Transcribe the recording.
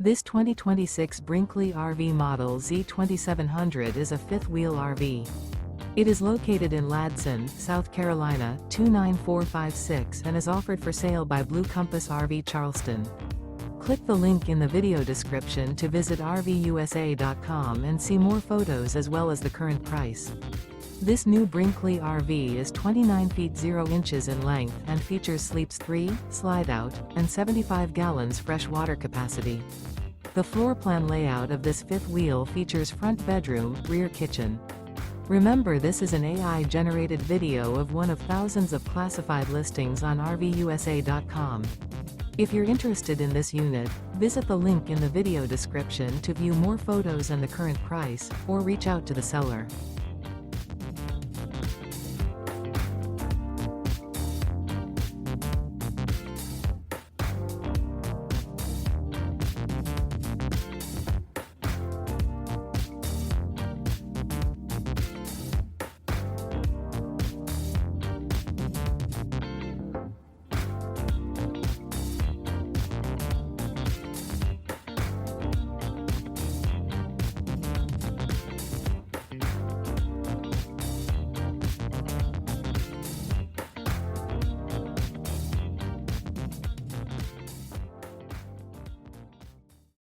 This 2026 Brinkley RV Model Z 2700 is a fifth-wheel RV. It is located in Ladson, South Carolina, 29456 and is offered for sale by Blue Compass RV Charleston. Click the link in the video description to visit RVUSA.com and see more photos as well as the current price. This new Brinkley RV is 29 feet 0 inches in length and features sleeps 3, slide-out, and 75 gallons fresh water capacity. The floor plan layout of this fifth wheel features front bedroom, rear kitchen. Remember, this is an AI-generated video of one of thousands of classified listings on RVUSA.com. If you're interested in this unit, visit the link in the video description to view more photos and the current price, or reach out to the seller.